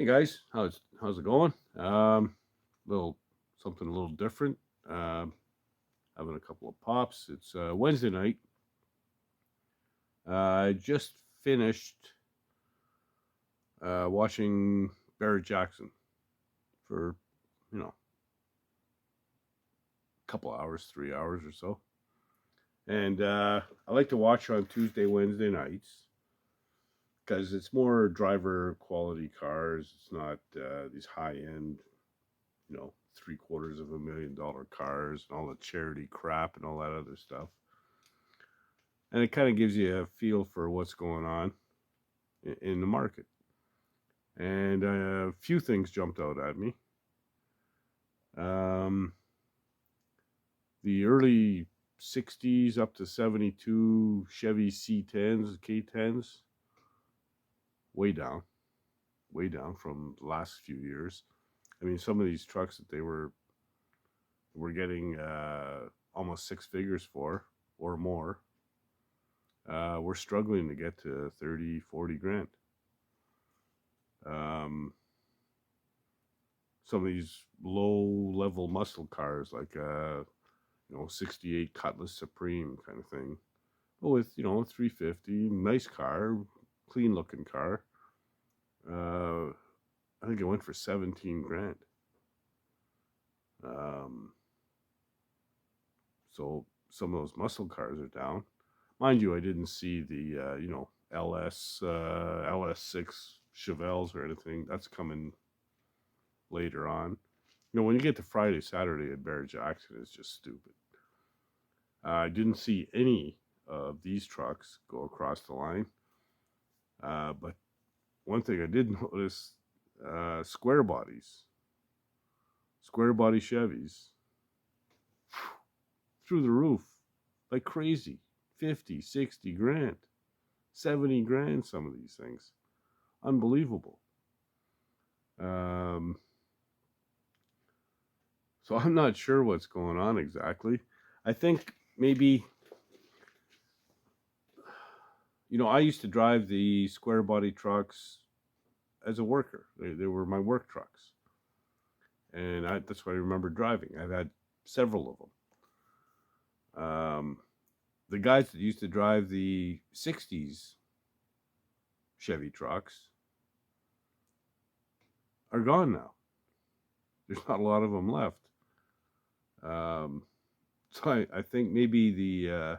Guys, how's it going? Little something a little different. Um, Having a couple of pops. It's Wednesday night. I just finished watching Barrett Jackson for a couple hours, 3 hours or so, and I like to watch on Tuesday, Wednesday nights because it's more driver quality cars. It's not these high end, 750,000 cars and all the charity crap and all that other stuff. And it kind of gives you a feel for what's going on in the market. And a few things jumped out at me. Um, the early 60s up to 72 Chevy C10s, K10s, way down from the last few years. I mean, some of these trucks that they were getting almost six figures for or more, we're struggling to get to 30, 40 grand. Some of these low level muscle cars like 68 Cutlass Supreme kind of thing, but with 350, nice car, clean looking car. I think it went for 17 grand. So some of those muscle cars are down. Mind you, I didn't see the LS6 Chevelles or anything. That's coming later on. When you get to Friday, Saturday at Barrett Jackson, it's just stupid. I didn't see any of these trucks go across the line. But one thing I did notice, square body Chevys, through the roof, like crazy. 50, 60 grand, 70 grand, some of these things. Unbelievable. So I'm not sure what's going on exactly. I think maybe, I used to drive the square body trucks as a worker. They were my work trucks. And that's what I remember driving. I've had several of them. The guys that used to drive the 60s Chevy trucks are gone now. There's not a lot of them left. So I think maybe the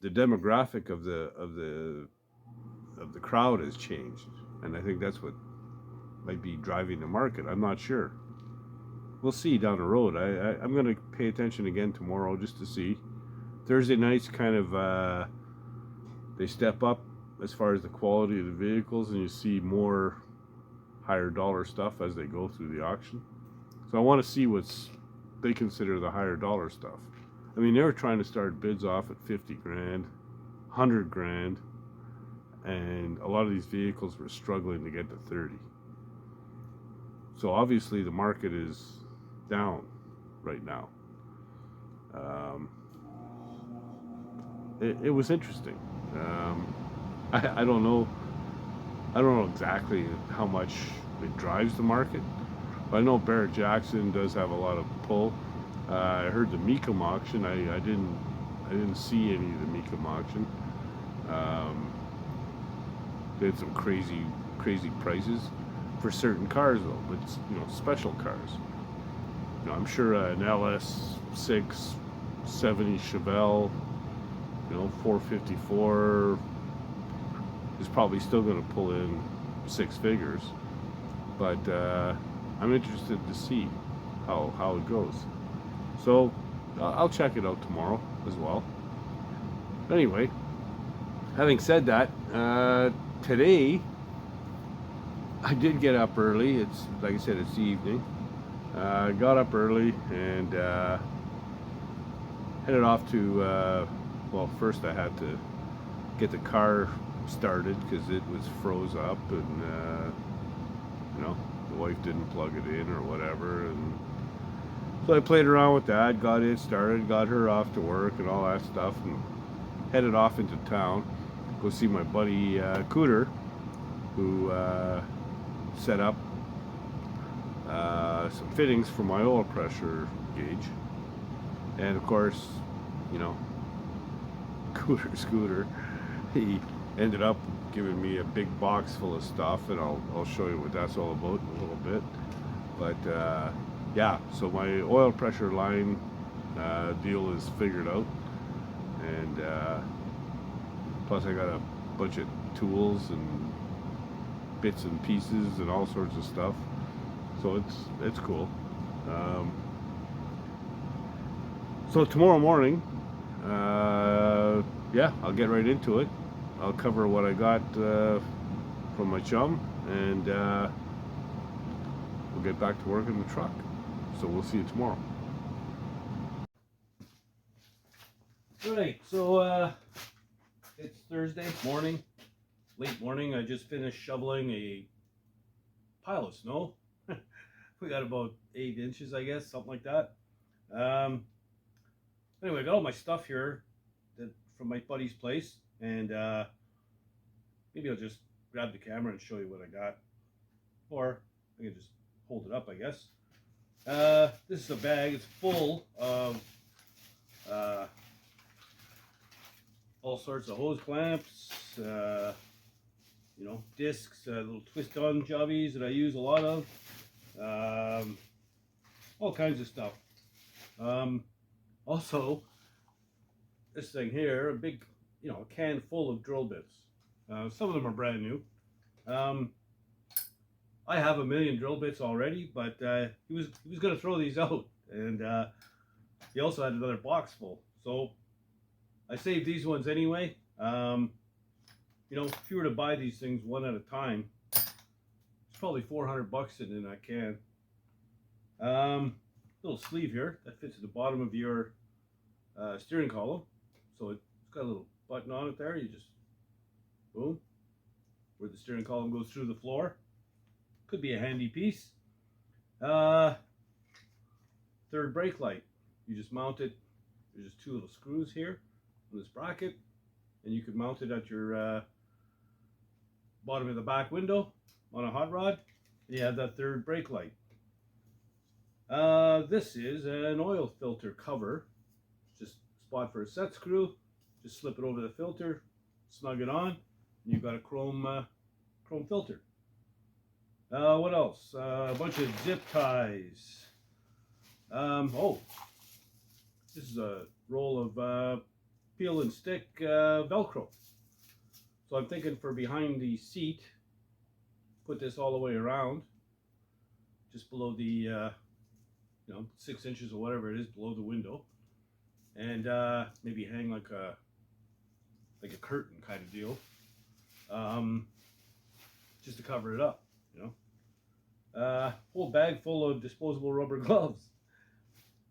demographic of the crowd has changed, and I think that's what might be driving the market. I'm not sure. We'll see down the road. I'm going to pay attention again tomorrow just to see. Thursday nights kind of they step up as far as the quality of the vehicles, and you see more higher dollar stuff as they go through the auction. So I want to see what's they consider the higher dollar stuff. I mean, they were trying to start bids off at 50 grand, 100 grand, and a lot of these vehicles were struggling to get to 30. So obviously the market is down right now. It was interesting. I don't know. I don't know exactly how much it drives the market, but I know Barrett Jackson does have a lot of pull. I heard the Mecum auction. I didn't see any of the Mecum auction. They had some crazy prices for certain cars though, but special cars. I'm sure an LS6 70 Chevelle, 454 is probably still going to pull in six figures, but I'm interested to see how it goes. So I'll check it out tomorrow as well. Anyway, having said that, today I did get up early. It's like I said, it's the evening. I got up early and headed off to. Well, first I had to get the car started because it was froze up, and the wife didn't plug it in or whatever, and so I played around with that, got it started, got her off to work and all that stuff, and headed off into town, go see my buddy Cooter, who set up some fittings for my oil pressure gauge. And of course, you know, Scooter, he ended up giving me a big box full of stuff, and I'll show you what that's all about in a little bit. But yeah, so my oil pressure line deal is figured out, and plus I got a bunch of tools and bits and pieces and all sorts of stuff, so it's cool. So tomorrow morning, yeah, I'll get right into it. I'll cover what I got from my chum, and we'll get back to work in the truck. So we'll see you tomorrow. Alright, so it's Thursday morning, late morning. I just finished shoveling a pile of snow. We got about 8 inches, I guess, something like that. Anyway, I got all my stuff here from my buddy's place, and maybe I'll just grab the camera and show you what I got, or I can just hold it up, I guess. This is a bag. It's full of all sorts of hose clamps, you know, discs, little twist-on jobbies that I use a lot of, all kinds of stuff. Also, this thing here, a big, you know, a can full of drill bits. Some of them are brand new. I have a million drill bits already, but he was going to throw these out, and he also had another box full. So I saved these ones anyway. You know, if you were to buy these things one at a time, it's probably $400 sitting in that can. Little sleeve here that fits at the bottom of your steering column. So it's got a little button on it there. You just, boom, where the steering column goes through the floor. Could be a handy piece. Third brake light. You just mount it. There's just 2 little screws here on this bracket, and you could mount it at your bottom of the back window on a hot rod, and you have that third brake light. This is an oil filter cover. Just a spot for a set screw. Just slip it over the filter, snug it on, and you've got a chrome filter. What else? A bunch of zip ties. Oh, this is a roll of peel and stick Velcro. So I'm thinking for behind the seat, put this all the way around, just below the, you know, 6 inches or whatever it is below the window, and maybe hang like a curtain kind of deal, just to cover it up, you know. Whole bag full of disposable rubber gloves,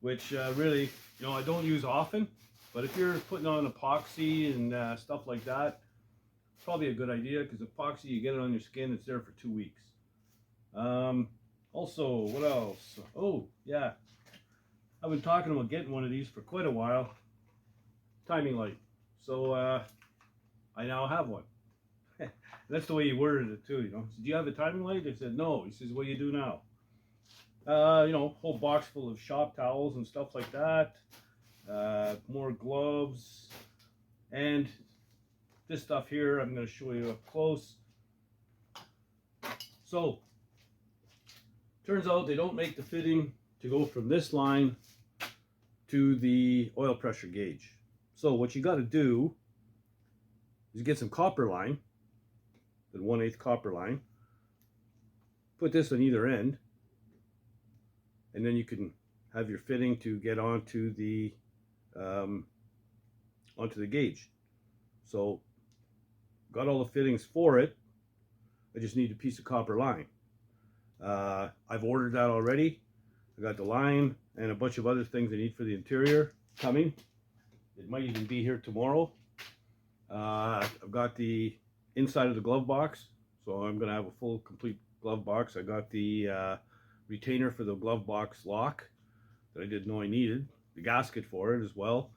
which really, you know, I don't use often, but if you're putting on epoxy and stuff like that, it's probably a good idea, because epoxy, you get it on your skin, it's there for 2 weeks. Also, what else? Oh, yeah, I've been talking about getting one of these for quite a while. Timing light. So I now have one. That's the way he worded it too, you know. So, do you have a timing light? I said no. He says, what do you do now? You know, whole box full of shop towels and stuff like that. More gloves, and this stuff here I'm going to show you up close. So turns out they don't make the fitting to go from this line to the oil pressure gauge. So what you got to do is get some copper line, the 1/8 copper line, put this on either end, and then you can have your fitting to get onto the gauge. So got all the fittings for it. I just need a piece of copper line. I've ordered that already. I got the line and a bunch of other things I need for the interior coming. It might even be here tomorrow. I've got the inside of the glove box, so I'm going to have a full complete glove box. I got the retainer for the glove box lock that I didn't know I needed, the gasket for it as well,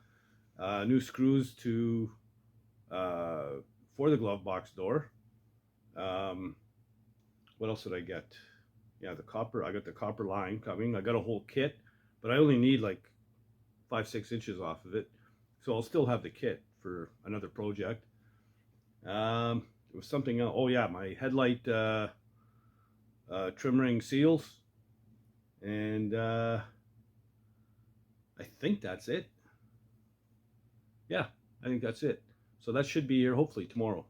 new screws to for the glove box door, what else did I get? Yeah, the copper. I got the copper line coming. I got a whole kit, but I only need like 5-6 inches off of it, so I'll still have the kit for another project. It was something else. Oh yeah, my headlight trim ring seals, and I think that's it. Yeah, I think that's it. So that should be here hopefully tomorrow.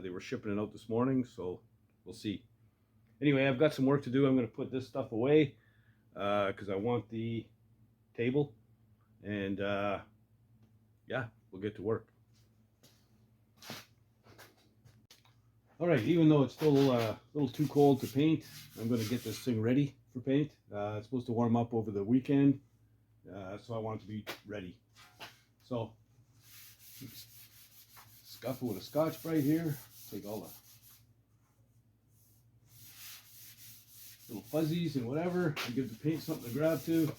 They were shipping it out this morning, so we'll see. Anyway, I've got some work to do. I'm going to put this stuff away because I want the table, and yeah, we'll get to work. All right, even though it's still a little too cold to paint, I'm going to get this thing ready for paint. It's supposed to warm up over the weekend, so I want it to be ready. So, scuff it with a Scotch-Brite here. Take all the little fuzzies and whatever, and give the paint something to grab to.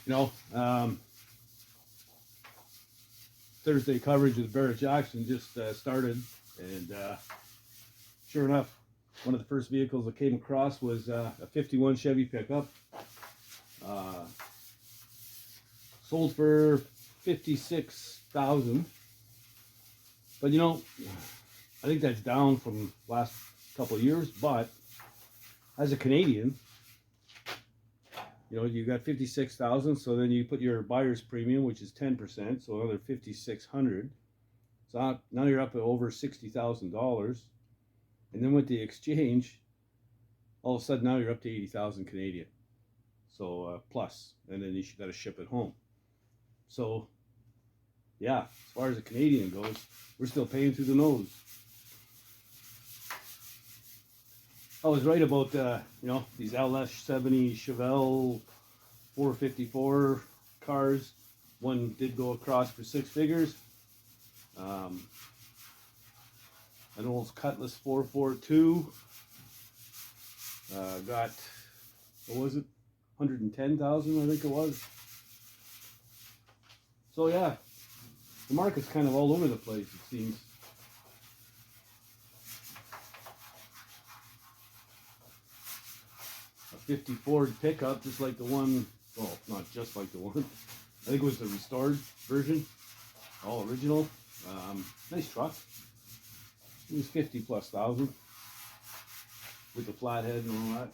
You know, Thursday coverage with Barrett Jackson just started, and sure enough, one of the first vehicles I came across was a 51 Chevy pickup. Sold for $56,000. But you know, I think that's down from last couple of years. But as a Canadian, you know, you got 56,000. So then you put your buyer's premium, which is 10%, so another 5,600. So now you're up at over $60,000. And then with the exchange, all of a sudden now you're up to 80,000 Canadian. So plus, and then you got to ship it home. So yeah, as far as the Canadian goes, we're still paying through the nose. I was right about you know, these LS70 Chevelle 454 cars. One did go across for 6 figures. An old Cutlass 442 got, what was it, 110,000 I think it was. So yeah, the market's kind of all over the place, it seems. A 50 Ford pickup, just like the one, well, not just like the one, I think it was the restored version, all original. Nice truck. It was 50,000+ with the flathead and all that.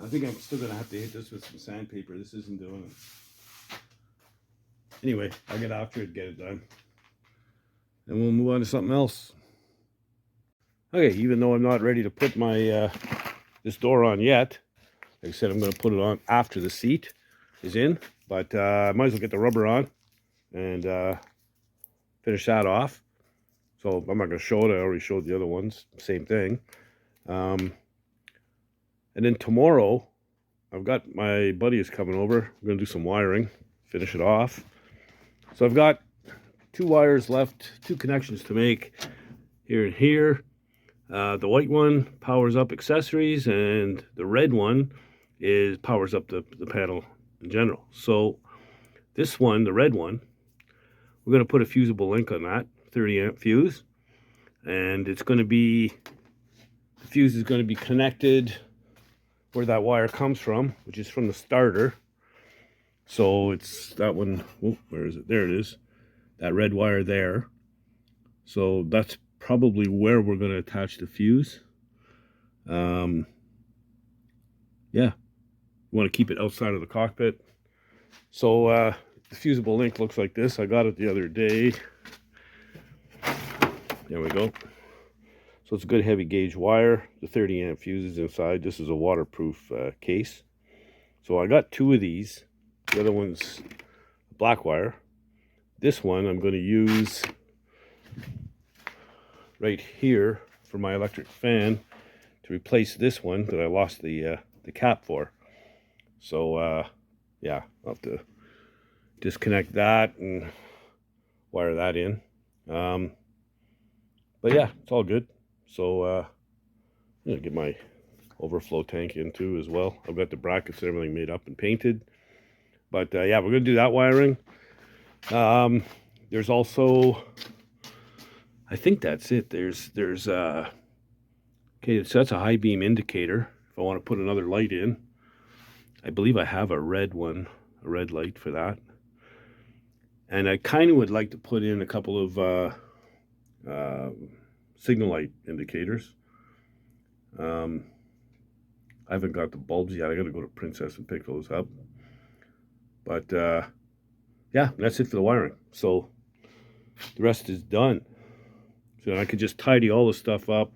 I think I'm still going to have to hit this with some sandpaper. This isn't doing it. Anyway, I'll get after it, get it done. And we'll move on to something else. Okay, even though I'm not ready to put my this door on yet, like I said, I'm going to put it on after the seat is in. But I might as well get the rubber on and finish that off. So I'm not going to show it. I already showed the other ones. Same thing. And then tomorrow, I've got my buddies coming over. We're going to do some wiring, finish it off. So I've got 2 wires left, 2 connections to make here and here. The white one powers up accessories, and the red one powers up the panel in general. So this one, the red one, we're going to put a fusible link on that, 30 amp fuse. And it's going to be, the fuse is going to be connected where that wire comes from, which is from the starter. So it's that one. Oh, where is it? There it is. That red wire there. So that's probably where we're going to attach the fuse. Yeah. You want to keep it outside of the cockpit. So the fusible link looks like this. I got it the other day. There we go. So it's a good heavy gauge wire. The 30 amp fuse is inside. This is a waterproof case. So I got 2 of these. The other one's black wire. This one I'm going to use right here for my electric fan to replace this one that I lost the cap for. So yeah, I'll have to disconnect that and wire that in. But yeah, it's all good. So I'm gonna get my overflow tank in too as well. I've got the brackets and everything made up and painted. But yeah, we're gonna do that wiring. There's also, I think that's it. There's okay, so that's a high beam indicator. If I want to put another light in, I believe I have a red one, a red light for that. And I kind of would like to put in a couple of signal light indicators. I haven't got the bulbs yet. I got to go to Princess and pick those up. But yeah, that's it for the wiring. So the rest is done. So I could just tidy all this stuff up.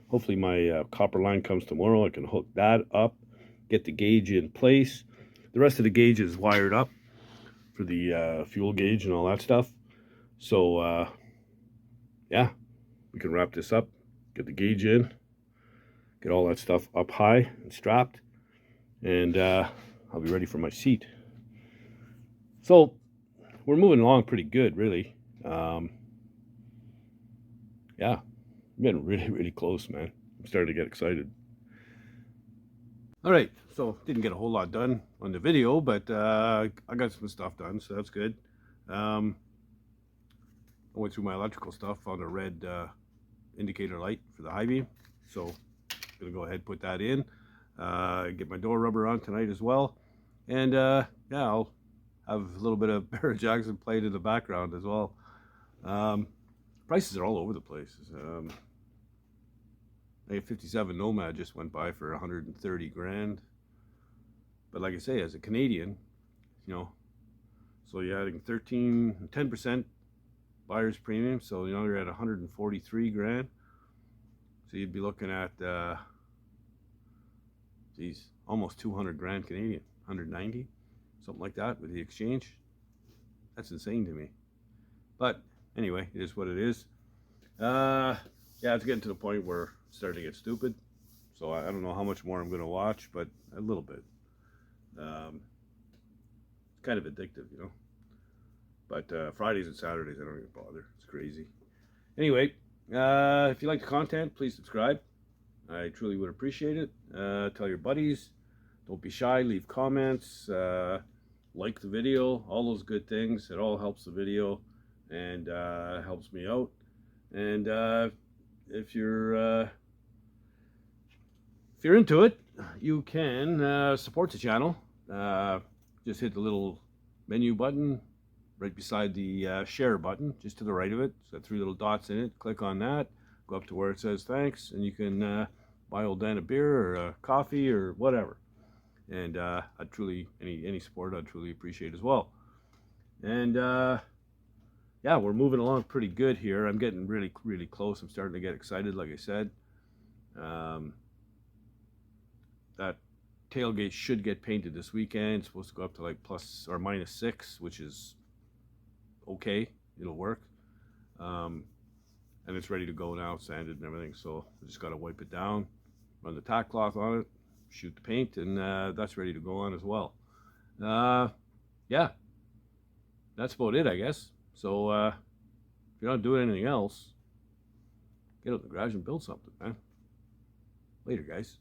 Hopefully my copper line comes tomorrow. I can hook that up, get the gauge in place. The rest of the gauge is wired up for the fuel gauge and all that stuff. So yeah, we can wrap this up, get the gauge in, get all that stuff up high and strapped, and I'll be ready for my seat. So we're moving along pretty good, really. Yeah, I'm getting really close, man. I'm starting to get excited. All right, so didn't get a whole lot done on the video, but I got some stuff done, so that's good. I went through my electrical stuff on a red indicator light for the high beam, so I'm gonna go ahead and put that in. Get my door rubber on tonight as well, and yeah, I'll have a little bit of Barrett Jackson played in the background as well. Prices are all over the place. A 57 Nomad just went by for 130 grand. But like I say, as a Canadian, you know, so you're adding 10% buyer's premium, so you know you're at 143 grand. So you'd be looking at geez, almost 200 grand Canadian, 190, something like that with the exchange. That's insane to me. But anyway, it is what it is. Yeah, it's getting to the point where it's starting to get stupid. So I don't know how much more I'm going to watch, but a little bit. It's kind of addictive, you know. But Fridays and Saturdays, I don't even bother. It's crazy. Anyway, if you like the content, please subscribe. I truly would appreciate it. Tell your buddies. Don't be shy. Leave comments. Like the video. All those good things. It all helps the video and helps me out. And if you're into it, you can support the channel. Just hit the little menu button right beside the share button, just to the right of it. It's got 3 little dots in it. Click on that. Go up to where it says thanks, and you can buy old Dan a beer or a coffee or whatever. And I'd truly, any support I'd truly appreciate as well. And yeah, we're moving along pretty good here. I'm getting really close. I'm starting to get excited, like I said. That tailgate should get painted this weekend. It's supposed to go up to like plus or minus 6, which is okay. It'll work. And it's ready to go now, sanded and everything. So we just got to wipe it down, run the tack cloth on it, shoot the paint, and that's ready to go on as well. Yeah, that's about it, I guess. So if you're not doing anything else, get out in the garage and build something, man. Later, guys.